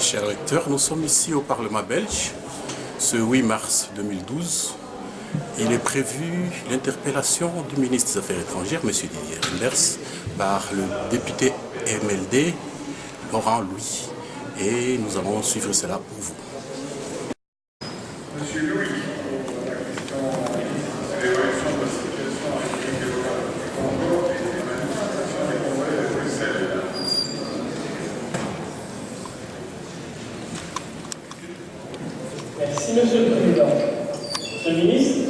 Chers lecteurs, nous sommes ici au Parlement belge, ce 8 mars 2012. Il est prévu l'interpellation du ministre des Affaires étrangères, M. Didier Reynders, par le député MLD, Laurent Louis. Et nous allons suivre cela pour vous. Monsieur Louis, la question de l'évolution de la situation en République démocratique du Congo et des manifestations des Congolais de Bruxelles. Merci Monsieur le Président. Monsieur le Ministre,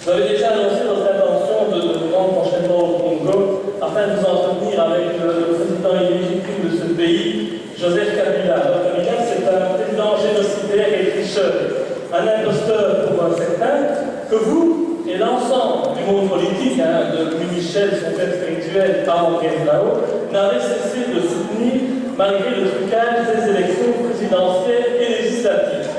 vous avez déjà annoncé votre intention de vous rendre prochainement au Congo afin de vous entretenir avec le président illégitime de ce pays, Joseph Kabila. Kabila, c'est un président génocidaire et tricheur, un imposteur pour certains, que vous et l'ensemble du monde politique, de Louis Michel, son père spirituel, à André Lao, n'avez cessé de soutenir malgré le trucage des élections présidentielles et législatives.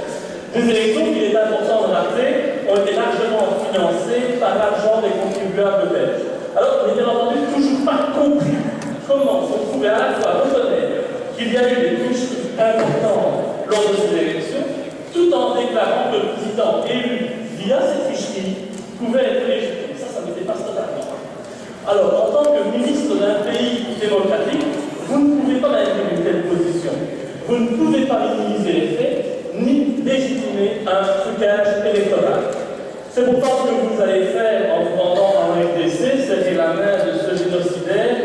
Des élections qu'il est important de rappeler ont été largement financées par l'argent des contribuables belges. Alors, on n'est bien entendu toujours pas compris comment on pouvait à la fois reconnaître qu'il y a eu des touches importantes lors de ces élections, tout en déclarant que le président élu via ces ficheries pouvait être légitime. Ça me dépasse totalement. Alors, en tant que ministre d'un pays démocratique, vous ne pouvez pas maintenir une telle position. Vous ne pouvez pas minimiser les faits, ni légitimer un trucage électoral. C'est pourtant ce que vous allez faire en vous rendant en RDC, serrer la main de ce génocidaire,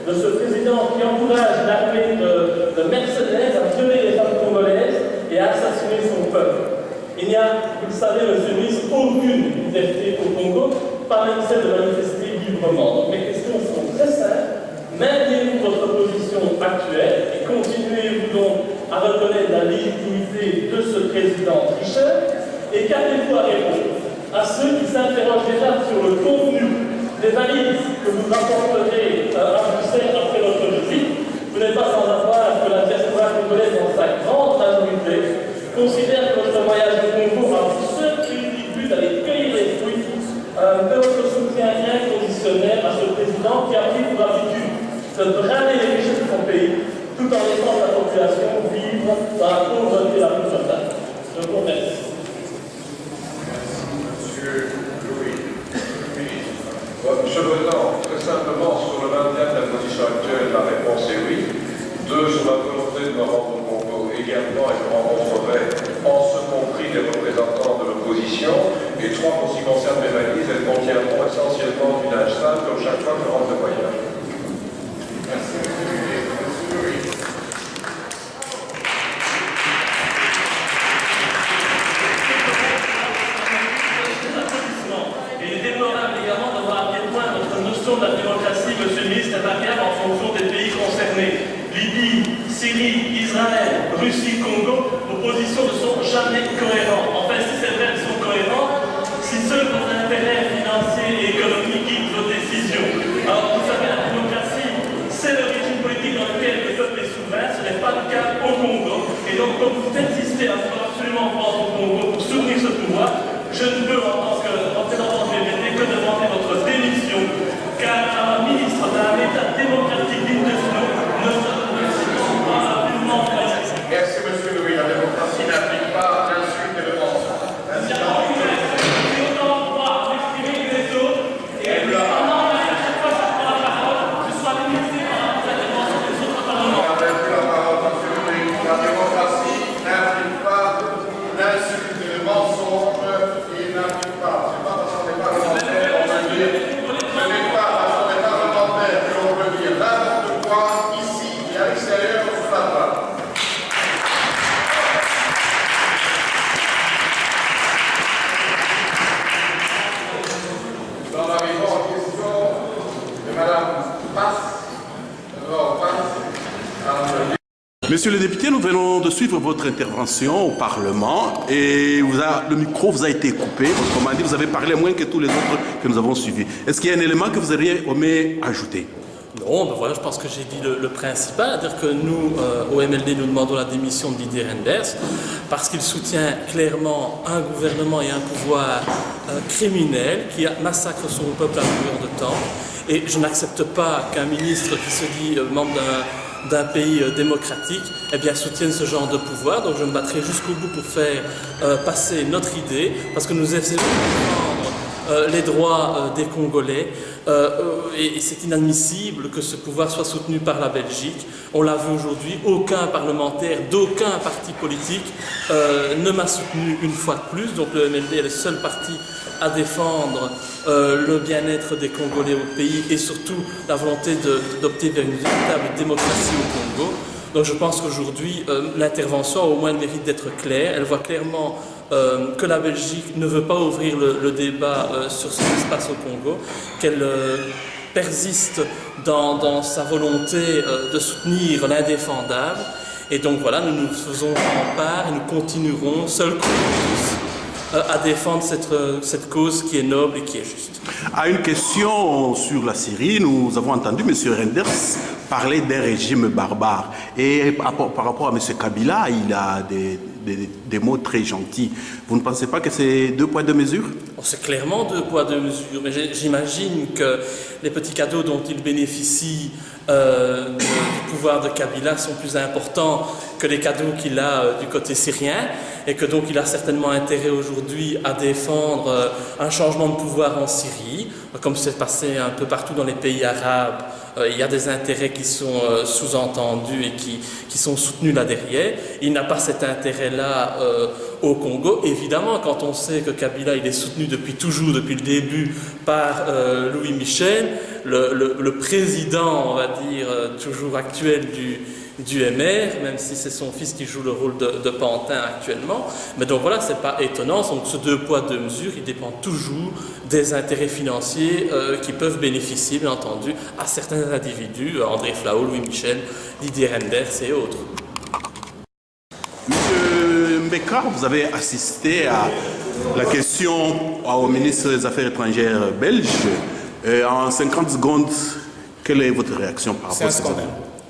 de ce président qui encourage l'armée de mercenaires à violer les femmes congolaises et à assassiner son peuple. Il n'y a, vous le savez, monsieur le ministre, aucune liberté au Congo, pas même celle de manifester librement. Donc mes questions sont très simples. Maintenez-vous votre position actuelle et continuez-vous donc à reconnaître la légitimité de ce président tricheur? Et qu'avez-vous à répondre à ceux qui s'interrogent déjà sur le contenu des valises que vous rapporterez à Bruxelles après votre visite? Vous n'êtes pas sans savoir que la diaspora congolaise, dans sa grande majorité, considère que votre voyage au Congo a pour seul unique but d'aller cueillir les fruits de votre soutien inconditionnel à ce président qui a pris pour habitude de brader les richesses de son pays tout en laissant sa population vivre dans la pauvreté la plus totale. Je vous remercie. Monsieur Louis, Monsieur le Président, très simplement sur le maintien de la position actuelle, la réponse est oui. 2, sur la volonté de me rendre au Congo également, et je rencontrerai en ce compris les représentants de l'opposition. Et 3, pour ce qui concerne mes valises, elles contiendront essentiellement du linge sale comme chaque fois que je rentre de voyage. Merci, Monsieur Louis. Il est déplorable également de voir à quel point notre notion de la démocratie, monsieur le ministre, est variable en fonction des pays concernés. Libye, Syrie, Israël, Russie, Congo, nos positions ne sont jamais cohérentes. Enfin, si c'est vrai, elles sont cohérentes, si seuls vos intérêts financiers et économiques guident vos décisions. Alors, vous savez, la démocratie, c'est le régime politique dans lequel le peuple est souverain, ce n'est pas le cas au Congo. Et donc, comme vous persistez à vouloir absolument prendre au Congo pour soutenir ce pouvoir, je ne peux, en tant que représentant de l'UMD, que demander votre démission, car un ministre d'un État démocratique digne de ce nom ne se pas absolument pas. Merci, Monsieur Louis. La démocratie n'applique pas l'insulte et le mensonge. Monsieur le député, nous venons de suivre votre intervention au Parlement et le micro vous a été coupé. Autrement dit, vous avez parlé moins que tous les autres que nous avons suivis. Est-ce qu'il y a un élément que vous auriez aimé ajouter? Non, ben voilà, je pense que j'ai dit le principal, c'est-à-dire que nous, au MLD, nous demandons la démission de Didier Reynders parce qu'il soutient clairement un gouvernement et un pouvoir criminel qui massacre son peuple à longueur de temps. Et je n'accepte pas qu'un ministre qui se dit membre d'un pays démocratique, eh bien, soutiennent ce genre de pouvoir. Donc je me battrai jusqu'au bout pour faire passer notre idée, parce que nous essayons de défendre les droits des Congolais, et c'est inadmissible que ce pouvoir soit soutenu par la Belgique. On l'a vu aujourd'hui, aucun parlementaire d'aucun parti politique ne m'a soutenu une fois de plus. Donc le MLD est le seul parti à défendre le bien-être des Congolais au pays et surtout la volonté d'opter vers une véritable démocratie au Congo. Donc je pense qu'aujourd'hui, l'intervention a au moins le mérite d'être claire. Elle voit clairement que la Belgique ne veut pas ouvrir le débat sur ce qui se passe au Congo, qu'elle persiste dans sa volonté de soutenir l'indéfendable. Et donc voilà, nous nous faisons en part et nous continuerons, seuls contre tous, à défendre cette cause qui est noble et qui est juste. À une question sur la Syrie, nous avons entendu M. Renders parler d'un régime barbare. Et par rapport à M. Kabila, il a des mots très gentils. Vous ne pensez pas que c'est deux poids, deux mesures? C'est clairement deux poids, deux mesures. Mais j'imagine que les petits cadeaux dont il bénéficie du pouvoir de Kabila sont plus importants que les cadeaux qu'il a du côté syrien, et que donc il a certainement intérêt aujourd'hui à défendre un changement de pouvoir en Syrie, comme c'est passé un peu partout dans les pays arabes. Il y a des intérêts qui sont sous-entendus et qui sont soutenus là derrière. Il n'a pas cet intérêt-là au Congo. Évidemment, quand on sait que Kabila il est soutenu depuis toujours, depuis le début, par Louis Michel, le président, on va dire, toujours actuel du MR, même si c'est son fils qui joue le rôle de pantin actuellement. Mais donc voilà, c'est pas étonnant. Donc ce deux poids, deux mesures, il dépend toujours des intérêts financiers qui peuvent bénéficier, bien entendu, à certains individus, André Flao, Louis Michel, Didier Renders et autres. Monsieur Mbeka, vous avez assisté à la question au ministre des Affaires étrangères belge. En 50 secondes, quelle est votre réaction par rapport à ça?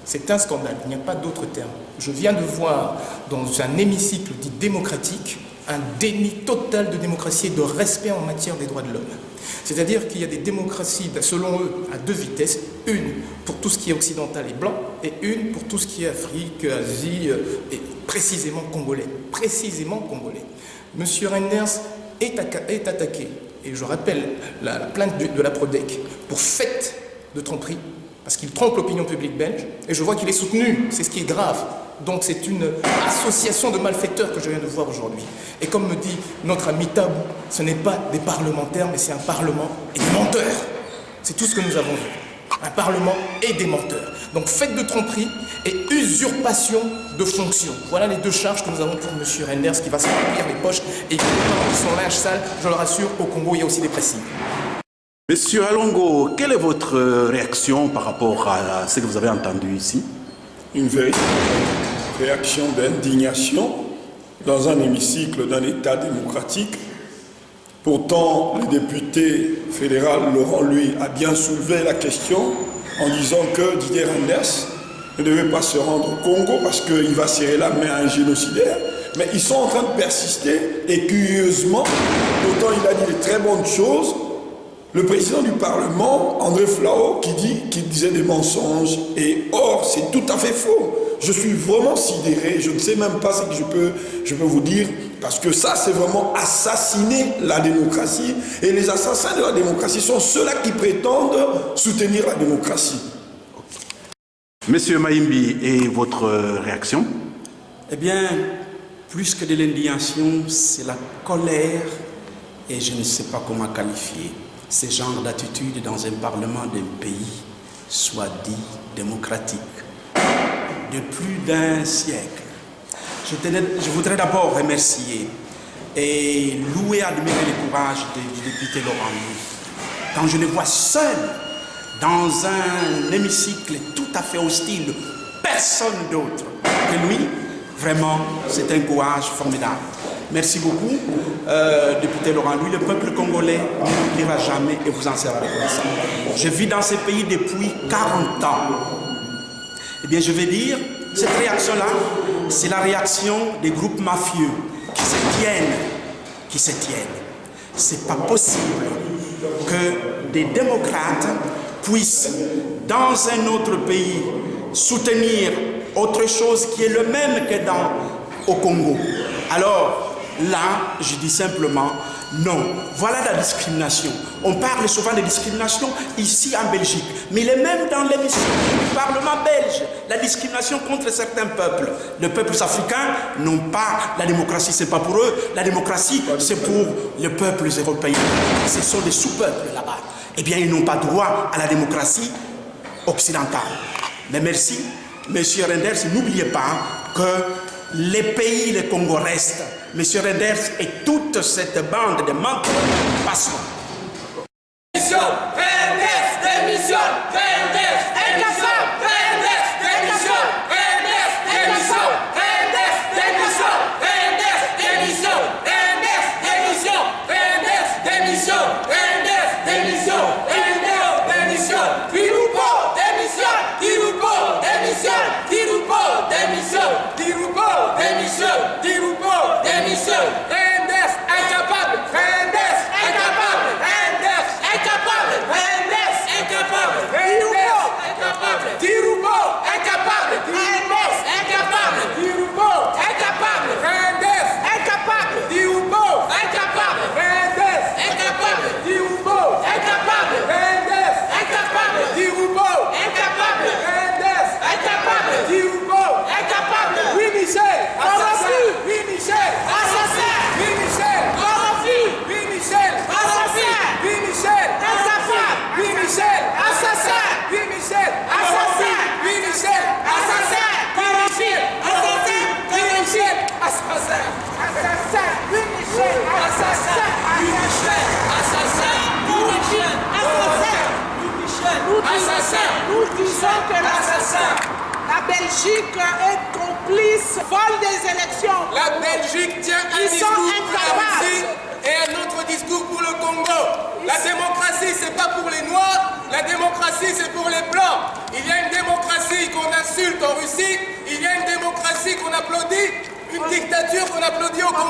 C'est un scandale, il n'y a pas d'autre terme. Je viens de voir dans un hémicycle dit démocratique un déni total de démocratie et de respect en matière des droits de l'homme. C'est-à-dire qu'il y a des démocraties, selon eux, à deux vitesses. Une pour tout ce qui est occidental et blanc, et une pour tout ce qui est Afrique, Asie, et précisément congolais. Précisément congolais. Monsieur Renders est attaqué, et je rappelle la plainte de la Prodec, pour fait de tromperie, parce qu'il trompe l'opinion publique belge, et je vois qu'il est soutenu, c'est ce qui est grave. Donc c'est une association de malfaiteurs que je viens de voir aujourd'hui. Et comme me dit notre ami Tabou, ce n'est pas des parlementaires, mais c'est un parlement et des menteurs. C'est tout ce que nous avons vu. Un parlement et des menteurs. Donc fête de tromperie et usurpation de fonction. Voilà les deux charges que nous avons pour M. Renders, qui va se remplir les poches et qui va son linge sale. Je le rassure, au Congo, il y a aussi des pressings. Monsieur Alongo, quelle est votre réaction par rapport à ce que vous avez entendu ici? Une véritable réaction d'indignation dans un hémicycle d'un État démocratique. Pourtant, le député fédéral Laurent, lui, a bien soulevé la question en disant que Didier Renders ne devait pas se rendre au Congo parce qu'il va serrer la main à un génocidaire. Mais ils sont en train de persister et curieusement, pourtant il a dit de très bonnes choses. Le président du Parlement, André Flao, qui disait des mensonges, et or, c'est tout à fait faux. Je suis vraiment sidéré, je ne sais même pas ce que je peux vous dire, parce que ça, c'est vraiment assassiner la démocratie, et les assassins de la démocratie sont ceux-là qui prétendent soutenir la démocratie. Monsieur Maïmbi, et votre réaction? Eh bien, plus que de l'indignation, c'est la colère, et je ne sais pas comment qualifier ce genre d'attitude dans un parlement d'un pays, soit dit démocratique, de plus d'un siècle. Je voudrais d'abord remercier et louer et admirer le courage du député Laurent Louis. Quand je le vois seul dans un hémicycle tout à fait hostile, personne d'autre que lui, vraiment, c'est un courage formidable. Merci beaucoup, député Laurent Louis. Le peuple congolais n'oubliera jamais et vous en sera reconnaissant. Je vis dans ce pays depuis 40 ans. Eh bien, je vais dire, cette réaction-là, c'est la réaction des groupes mafieux qui se tiennent. C'est pas possible que des démocrates puissent, dans un autre pays soutenir autre chose qui est le même que au Congo. Alors là, je dis simplement non. Voilà la discrimination. On parle souvent de discrimination ici en Belgique, mais il est même dans l'émission du Parlement belge, la discrimination contre certains peuples. Les peuples africains n'ont pas la démocratie, c'est pas pour eux. La démocratie, c'est pour les peuples européens. Ce sont des sous-peuples là-bas. Eh bien, ils n'ont pas droit à la démocratie occidentale. Mais merci, Monsieur Reynders, n'oubliez pas que les pays, les Congo restent. Monsieur Reynders et toute cette bande de menteurs passent. Démission, Reynders, démission, Reynders, démission, Reynders, démission, Reynders, démission, Reynders, démission, Reynders, démission, Reynders, démission, Reynders, démission, Reynders, démission, Reynders, démission, Diroupo, démission, Diroupo, démission, Diroupo, démission, Diroupo, démission, Diroupo, démission, Reynders, incapable, Reynders, incapable, Reynders, incapable, Reynders, incapable, Reynders, incapable, Diroupo, incapable, Reynders, incapable, Diroupo, incapable, Reynders, incapable, Diroupo, incapable, Reynders, incapable, Diroupo, incapable, Reynders, incapable, Diroupo, incapable, Reynders, incapable, Diroupo, incapable, oui Michel, assassin, oui Michel, assassin, oui Michel, corrompu, oui Michel, assassin, oui Michel, incapable, oui Michel, assassin, oui Michel, assassin, oui Michel, assassin, oui Michel, assassin, oui Michel, assassin, assassin, oui Michel, assassin, oui Michel, assassin, oui Michel, assassin, oui Michel, assassin, nous disons que l'assassin. La Belgique est complice, vole des élections. La Belgique tient un discours pour la Russie et un autre discours pour le Congo. La démocratie, c'est pas pour les Noirs, la démocratie, c'est pour les Blancs. Il y a une démocratie qu'on insulte en Russie, il y a une démocratie qu'on applaudit, une dictature qu'on applaudit au Congo.